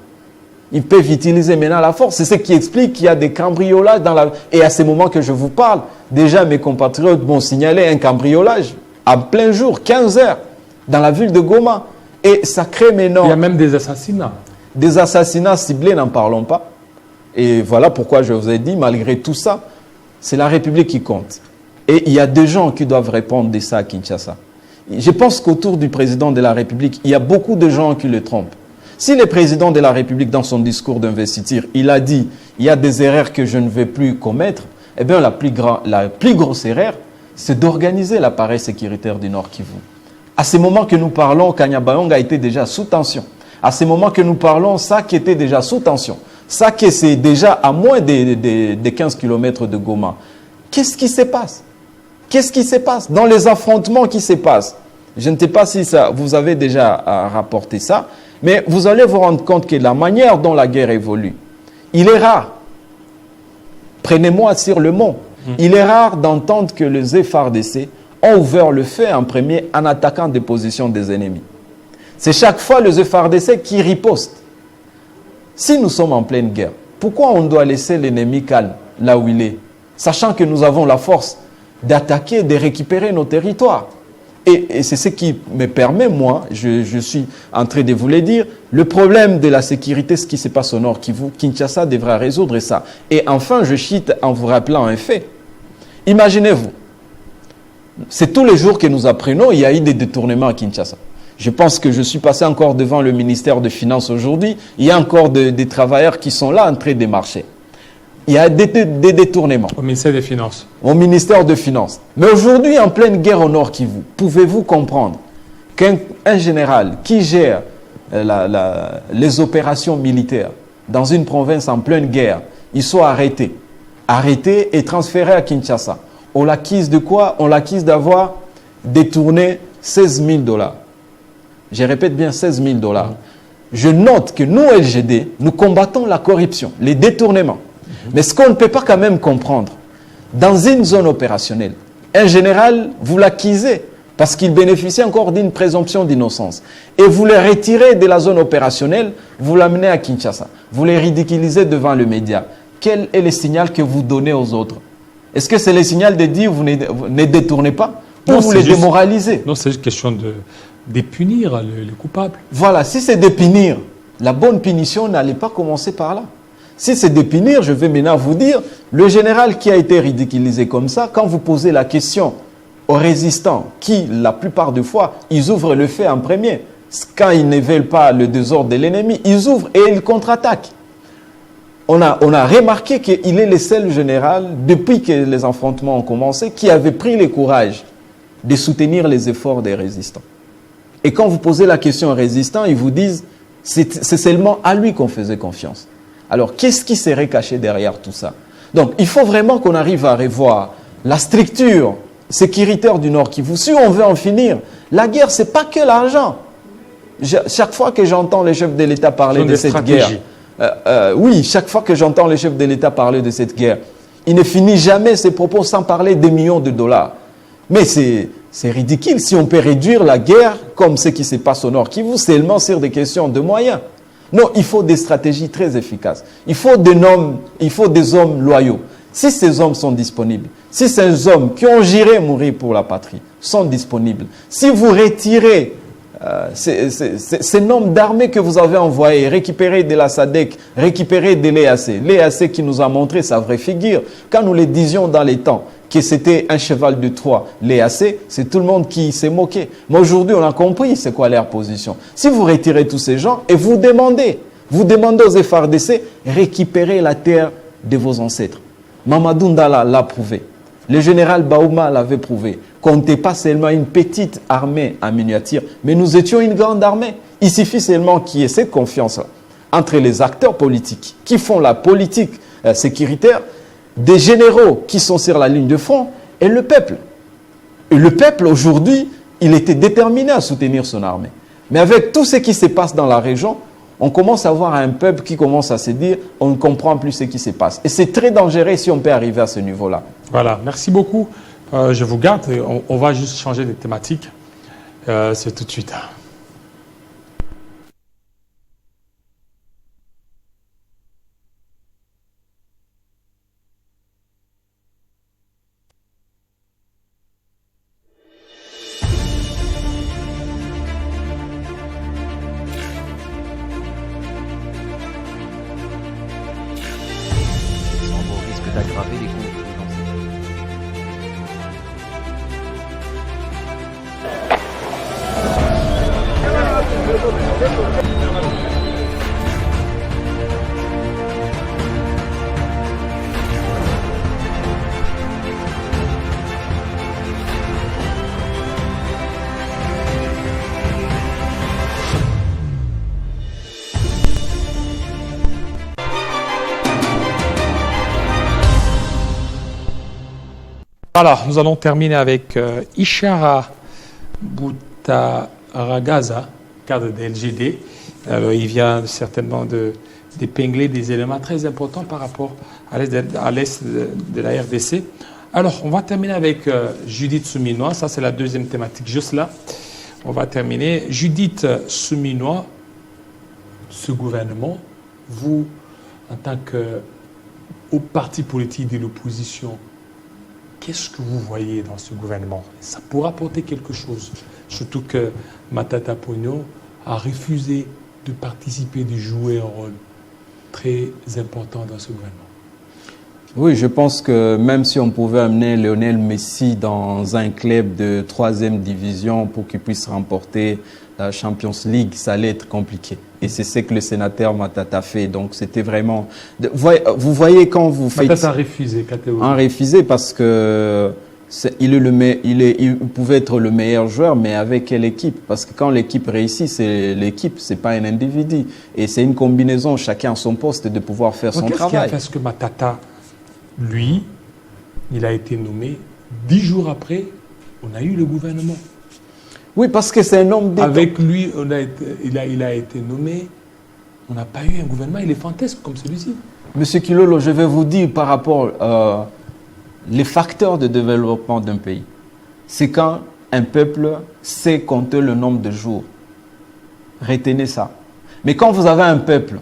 Ils peuvent utiliser maintenant la force. C'est ce qui explique qu'il y a des cambriolages dans la... Et à ce moment que je vous parle, déjà mes compatriotes m'ont signalé un cambriolage à plein jour, 15 heures, dans la ville de Goma. Et ça crée maintenant... Il y a même des assassinats. Des assassinats ciblés, n'en parlons pas. Et voilà pourquoi je vous ai dit, malgré tout ça, c'est la République qui compte. Et il y a des gens qui doivent répondre de ça à Kinshasa. Je pense qu'autour du président de la République, il y a beaucoup de gens qui le trompent. Si le président de la République, dans son discours d'investiture, il a dit « il y a des erreurs que je ne vais plus commettre », eh bien la plus grosse erreur, c'est d'organiser l'appareil sécuritaire du Nord Kivu. À ce moment que nous parlons, Kanyabayonga était déjà sous tension. À ce moment que nous parlons, Sake était déjà sous tension. Sake, c'est déjà à moins de 15 km de Goma. Qu'est-ce qui se passe? Qu'est-ce qui se passe dans les affrontements qui se passent? Je ne sais pas si vous avez déjà rapporté ça, mais vous allez vous rendre compte que la manière dont la guerre évolue, il est rare. Prenez-moi sur le mot. Il est rare d'entendre que les FARDC ont ouvert le feu en premier en attaquant des positions des ennemis. C'est chaque fois les FARDC qui ripostent. Si nous sommes en pleine guerre, pourquoi on doit laisser l'ennemi calme là où il est, sachant que nous avons la force d'attaquer, de récupérer nos territoires? Et c'est ce qui me permet, moi, je suis en train de vous le dire, le problème de la sécurité, ce qui se passe au Nord Kivu, Kinshasa devra résoudre ça. Et enfin, je cite en vous rappelant un fait. Imaginez-vous, c'est tous les jours que nous apprenons, il y a eu des détournements à Kinshasa. Je pense que je suis passé encore devant le ministère des Finances aujourd'hui, il y a encore des travailleurs qui sont là en train de marcher. Il y a des détournements. Au ministère des Finances. Au ministère des Finances. Mais aujourd'hui, en pleine guerre au Nord Kivu, pouvez-vous comprendre qu'un général qui gère les opérations militaires dans une province en pleine guerre, il soit arrêté et transféré à Kinshasa? On l'accuse de quoi? On l'accuse d'avoir détourné 16 000 $. Je répète bien 16 000 $. Je note que nous, LGD, nous combattons la corruption, les détournements. Mais ce qu'on ne peut pas quand même comprendre, dans une zone opérationnelle, un général, vous l'accusez parce qu'il bénéficie encore d'une présomption d'innocence. Et vous le retirez de la zone opérationnelle, vous l'amenez à Kinshasa. Vous les ridiculisez devant le média. Quel est le signal que vous donnez aux autres? Est-ce que c'est le signal de dire vous ne détournez pas ou vous les démoralisez? Non, c'est juste question de punir les coupables. Voilà, si c'est de punir, la bonne punition n'allait pas commencer par là. Si c'est de punir, je vais maintenant vous dire, le général qui a été ridiculisé comme ça, quand vous posez la question aux résistants, qui, la plupart des fois, ils ouvrent le feu en premier. Quand ils ne veulent pas le désordre de l'ennemi, ils ouvrent et ils contre-attaquent. On a remarqué qu'il est le seul général, depuis que les affrontements ont commencé, qui avait pris le courage de soutenir les efforts des résistants. Et quand vous posez la question aux résistants, ils vous disent, c'est seulement à lui qu'on faisait confiance. Alors, qu'est-ce qui serait caché derrière tout ça? Donc, il faut vraiment qu'on arrive à revoir la structure sécuritaire du Nord Kivu. Si on veut en finir, la guerre, ce n'est pas que l'argent. Chaque fois que j'entends les chefs de l'État parler de cette guerre, oui, chaque fois que j'entends les chefs de l'État parler de cette guerre, il ne finit jamais ses propos sans parler des millions de dollars. Mais c'est ridicule si on peut réduire la guerre comme ce qui se passe au Nord Kivu seulement sur des questions de moyens. Non, il faut des stratégies très efficaces. Il faut des hommes loyaux. Si ces hommes sont disponibles, si ces hommes qui ont juré mourir pour la patrie sont disponibles, si vous retirez ces nombre d'armées que vous avez envoyés, récupérés de la SADC, récupérés de l'EAC qui nous a montré sa vraie figure, quand nous le disions dans les temps, que c'était un cheval de Troie, l'EAC, c'est tout le monde qui s'est moqué. Mais aujourd'hui, on a compris c'est quoi leur position. Si vous retirez tous ces gens et vous demandez aux FARDC, récupérez la terre de vos ancêtres. Mamadou Ndala l'a prouvé. Le général Baouma l'avait prouvé. Qu'on n'était pas seulement une petite armée en miniature, mais nous étions une grande armée. Il suffit seulement qu'il y ait cette confiance-là entre les acteurs politiques qui font la politique sécuritaire, des généraux qui sont sur la ligne de front et le peuple. Et le peuple, aujourd'hui, il était déterminé à soutenir son armée. Mais avec tout ce qui se passe dans la région, on commence à voir un peuple qui commence à se dire on ne comprend plus ce qui se passe. Et c'est très dangereux si on peut arriver à ce niveau-là. Voilà, merci beaucoup. Je vous garde. On va juste changer de thématique. C'est tout de suite. d'aggraver les conflits dans ces pays. Voilà, nous allons terminer avec Ishara Boutaragaza, cadre de LGD. Il vient certainement d'épingler des éléments très importants par rapport à l'est de la RDC. Alors, on va terminer avec Judith Souminois. Ça, c'est la deuxième thématique, juste là. On va terminer. Judith Souminois, ce gouvernement, vous, en tant que parti politique de l'opposition, qu'est-ce que vous voyez dans ce gouvernement? Ça pourra apporter quelque chose, surtout que Matata Ponyo a refusé de participer, de jouer un rôle très important dans ce gouvernement. Oui, je pense que même si on pouvait amener Lionel Messi dans un club de 3e division pour qu'il puisse remporter la Champions League, ça allait être compliqué. Et c'est ce que le sénateur Matata fait. Donc c'était vraiment... Vous voyez quand vous faites... Matata a refusé, catégoriquement. A refusé parce que il pouvait être le meilleur joueur, mais avec quelle équipe? Parce que quand l'équipe réussit, c'est l'équipe, c'est pas un individu. Et c'est une combinaison, chacun à son poste, de pouvoir faire son travail. Parce que Matata, lui, il a été nommé 10 jours après, on a eu le gouvernement. Oui, parce que c'est un homme d'État. Avec lui, il a été nommé, on n'a pas eu un gouvernement éléphantisque comme celui-ci. Monsieur Kilolo, je vais vous dire par rapport les facteurs de développement d'un pays. C'est quand un peuple sait compter le nombre de jours. Retenez ça. Mais quand vous avez un peuple,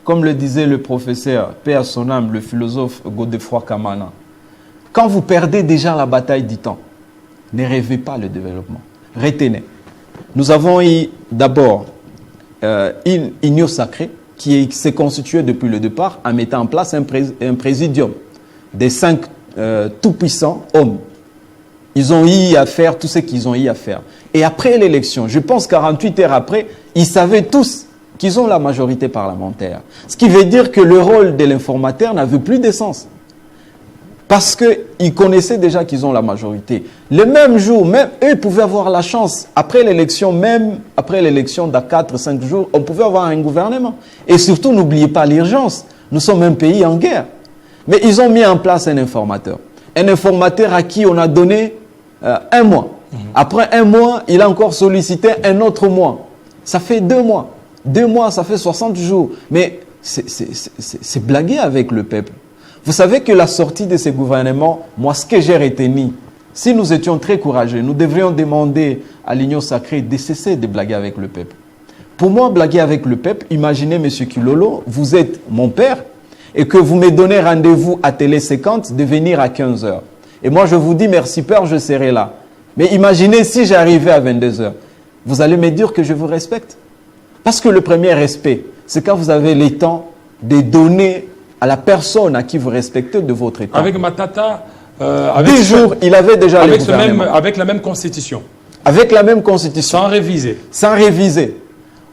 comme le disait le professeur, paix à son âme, le philosophe Godefroy Kamana, quand vous perdez déjà la bataille du temps, ne rêvez pas le développement. Retenez. Nous avons eu d'abord une union sacrée qui s'est constituée depuis le départ en mettant en place un présidium des 5 tout-puissants hommes. Ils ont eu à faire tout ce qu'ils ont eu à faire. Et après l'élection, je pense 48 heures après, ils savaient tous qu'ils ont la majorité parlementaire. Ce qui veut dire que le rôle de l'informateur n'avait plus de sens. Parce qu'ils connaissaient déjà qu'ils ont la majorité. Le même jour, même eux pouvaient avoir la chance, après l'élection, même après l'élection d'à 4-5 jours, on pouvait avoir un gouvernement. Et surtout, n'oubliez pas l'urgence. Nous sommes un pays en guerre. Mais ils ont mis en place un informateur. Un informateur à qui on a donné 1 mois. Après 1 mois, il a encore sollicité un autre mois. Ça fait 2 mois. 2 mois, ça fait 60 jours. Mais c'est blaguer avec le peuple. Vous savez que la sortie de ces gouvernements, moi, ce que j'ai retenu, si nous étions très courageux, nous devrions demander à l'Union sacrée de cesser de blaguer avec le peuple. Pour moi, blaguer avec le peuple, imaginez, M. Kilolo, vous êtes mon père et que vous me donnez rendez-vous à Télé 50 de venir à 15 h. Et moi, je vous dis, merci père, je serai là. Mais imaginez si j'arrivais à 22 h. Vous allez me dire que je vous respecte. Parce que le premier respect, c'est quand vous avez le temps de donner à la personne à qui vous respectez de votre temps. Avec Matata, 10 jours, il avait déjà le gouvernement. Avec la même constitution. Avec la même constitution. Sans réviser. Sans réviser.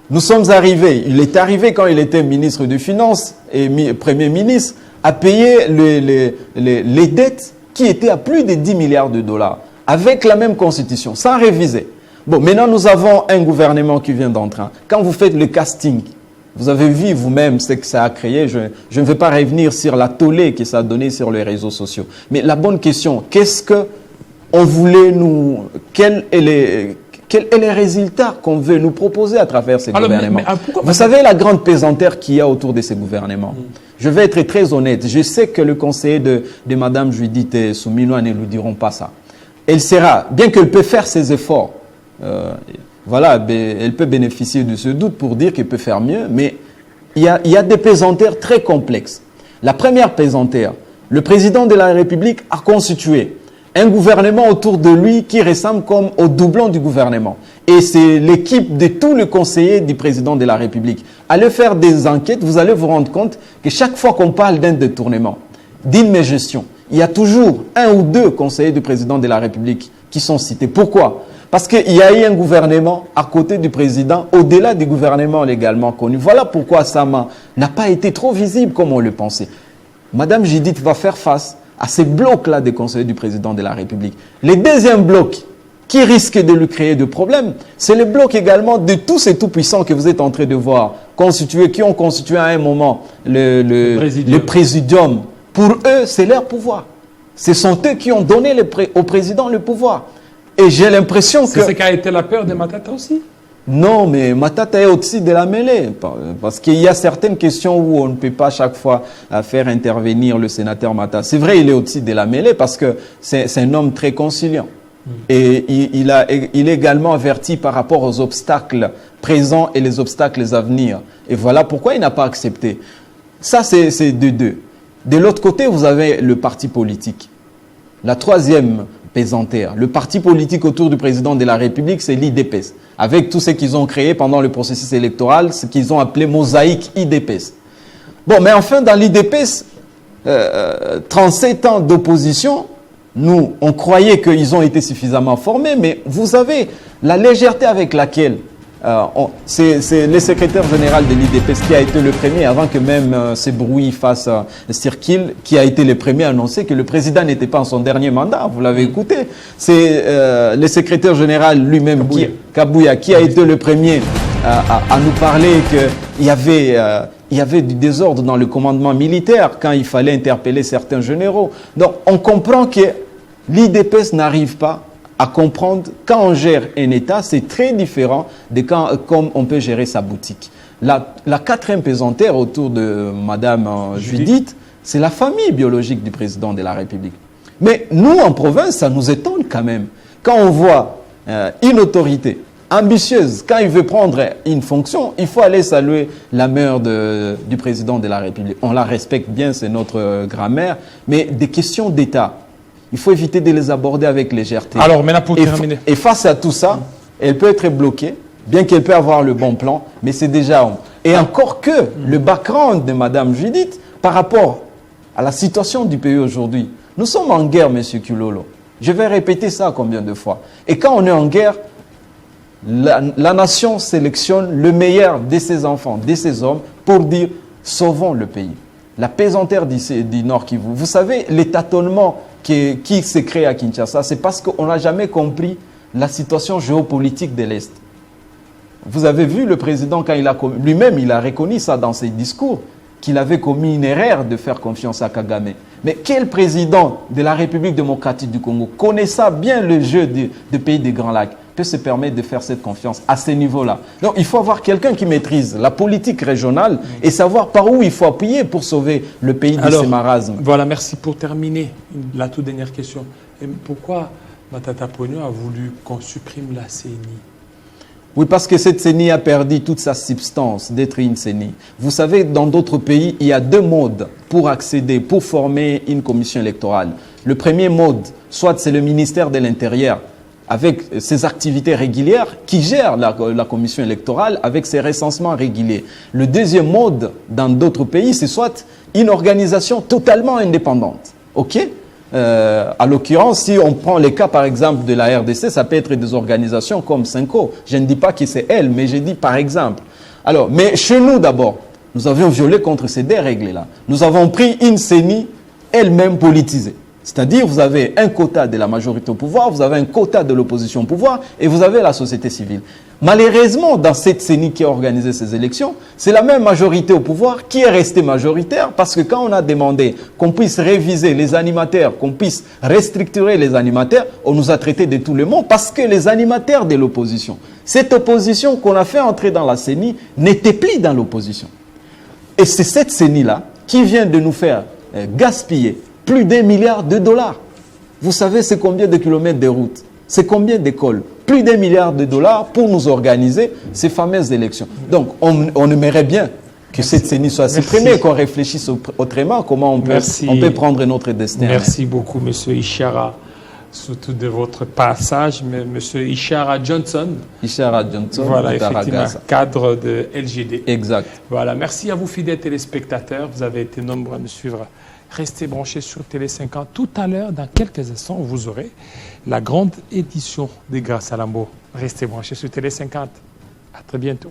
Nous sommes arrivés, il est arrivé quand il était ministre des Finances et Premier ministre, à payer les dettes qui étaient à plus de 10 milliards de dollars. Avec la même constitution, sans réviser. Bon, maintenant nous avons un gouvernement qui vient d'entrer. Quand vous faites le casting, vous avez vu vous-même ce que ça a créé. Je ne vais pas revenir sur la tollée que ça a donné sur les réseaux sociaux. Mais la bonne question, qu'est-ce qu'on voulait nous... Quel est le résultat qu'on veut nous proposer à travers ces gouvernements? Vous savez la grande pesanteur qu'il y a autour de ces gouvernements. Je vais être très honnête. Je sais que le conseiller de Mme Judith Souminois ne nous diront pas ça. Elle sera, bien qu'elle peut faire ses efforts, voilà, elle peut bénéficier de ce doute pour dire qu'elle peut faire mieux, mais il y a des pesanteurs très complexes. La première pesanteur, le président de la République a constitué un gouvernement autour de lui qui ressemble comme au doublon du gouvernement. Et c'est l'équipe de tous les conseillers du président de la République. Allez faire des enquêtes, vous allez vous rendre compte que chaque fois qu'on parle d'un détournement, d'une gestion, il y a toujours un ou deux conseillers du président de la République qui sont cités. Pourquoi? Parce qu'il y a eu un gouvernement à côté du président, au-delà du gouvernement légalement connu. Voilà pourquoi Sama n'a pas été trop visible comme on le pensait. Madame Judith va faire face à ces blocs-là des conseillers du président de la République. Le deuxième bloc qui risque de lui créer des problèmes, c'est le bloc également de tous ces tout-puissants que vous êtes en train de voir constitués, qui ont constitué à un moment le présidium. Pour eux, c'est leur pouvoir. Ce sont eux qui ont donné au président le pouvoir. Et j'ai l'impression que... C'est ce qui a été la peur de Matata aussi? Non, mais Matata est au-dessus de la mêlée. Parce qu'il y a certaines questions où on ne peut pas chaque fois faire intervenir le sénateur Matata. C'est vrai, il est au-dessus de la mêlée parce que c'est un homme très conciliant. Et il est également averti par rapport aux obstacles présents et les obstacles à venir. Et voilà pourquoi il n'a pas accepté. Ça, c'est de deux. De l'autre côté, vous avez le parti politique. La troisième pesantère. Le parti politique autour du président de la République, c'est l'IDPS. Avec tout ce qu'ils ont créé pendant le processus électoral, ce qu'ils ont appelé mosaïque IDPS. Bon, mais enfin, dans l'IDPS, 37 ans d'opposition, nous, on croyait qu'ils ont été suffisamment formés, mais vous avez la légèreté avec laquelle c'est le secrétaire général de l'IDPS qui a été le premier, avant que même ces bruits fassent circuler, qui a été le premier à annoncer que le président n'était pas en son dernier mandat. Vous l'avez écouté. C'est le secrétaire général lui-même, Kabouya, qui a été le premier à nous parler qu'il y avait du désordre dans le commandement militaire quand il fallait interpeller certains généraux. Donc on comprend que l'IDPS n'arrive pas à comprendre quand on gère un État, c'est très différent de comme on peut gérer sa boutique. La quatrième pesantère autour de Madame Judith, c'est la famille biologique du président de la République. Mais nous, en province, ça nous étonne quand même. Quand on voit une autorité ambitieuse, quand il veut prendre une fonction, il faut aller saluer la mère du président de la République. On la respecte bien, c'est notre grand-mère, mais des questions d'État, il faut éviter de les aborder avec légèreté. Alors, maintenant, pour terminer. Et face à tout ça, elle peut être bloquée, bien qu'elle peut avoir le bon plan, mais c'est déjà... Et encore que le background de Mme Judith, par rapport à la situation du pays aujourd'hui, nous sommes en guerre, M. Kulolo. Je vais répéter ça combien de fois. Et quand on est en guerre, la nation sélectionne le meilleur de ses enfants, de ses hommes, pour dire « sauvons le pays ». La pesantère du Nord Kivu. Vous savez, les tâtonnements qui se créent à Kinshasa, c'est parce qu'on n'a jamais compris la situation géopolitique de l'Est. Vous avez vu le président, quand lui-même, il a reconnu ça dans ses discours, qu'il avait commis une erreur de faire confiance à Kagame. Mais quel président de la République démocratique du Congo, connaissant bien le jeu des pays des Grands Lacs, peut se permettre de faire cette confiance à ce niveau-là? Donc il faut avoir quelqu'un qui maîtrise la politique régionale et savoir par où il faut appuyer pour sauver le pays de ces marasmes. Voilà, merci. Pour terminer, la toute dernière question. Et pourquoi Matata Ponyo a voulu qu'on supprime la CENI? Oui, parce que cette CENI a perdu toute sa substance d'être une CENI. Vous savez, dans d'autres pays, il y a deux modes pour accéder, pour former une commission électorale. Le premier mode, soit c'est le ministère de l'Intérieur, avec ses activités régulières, qui gère la commission électorale avec ses recensements réguliers. Le deuxième mode, dans d'autres pays, c'est soit une organisation totalement indépendante. OK ? À l'occurrence, si on prend les cas, par exemple, de la RDC, ça peut être des organisations comme Cinco. Je ne dis pas que c'est elle, mais je dis par exemple. Alors, mais chez nous, d'abord, nous avions violé contre ces deux règles-là. Nous avons pris une CENI elle-même politisée. C'est-à-dire, vous avez un quota de la majorité au pouvoir, vous avez un quota de l'opposition au pouvoir, et vous avez la société civile. Malheureusement, dans cette CENI qui a organisé ces élections, c'est la même majorité au pouvoir qui est restée majoritaire, parce que quand on a demandé qu'on puisse réviser les animateurs, qu'on puisse restructurer les animateurs, on nous a traités de tous les mots, parce que les animateurs de l'opposition, cette opposition qu'on a fait entrer dans la CENI, n'était plus dans l'opposition. Et c'est cette CENI-là qui vient de nous faire gaspiller plus d'1 milliard de dollars. Vous savez, c'est combien de kilomètres de route? C'est combien d'écoles? Plus d'1 milliard de dollars pour nous organiser ces fameuses élections. Donc, on aimerait bien que cette CENI soit supprimée, qu'on réfléchisse autrement, comment on peut prendre notre destin. Merci beaucoup, M. Ishara. surtout de votre passage, Monsieur Ishara Johnson. Ishara Johnson, Voilà, Boutara effectivement, Gaza. cadre de LGD. Exact. Voilà, merci à vous fidèles téléspectateurs. Vous avez été nombreux à nous suivre. Restez branchés sur Télé 50. Tout à l'heure, dans quelques instants, vous aurez la grande édition des Grâce à Lambeau. Restez branchés sur Télé 50. À très bientôt.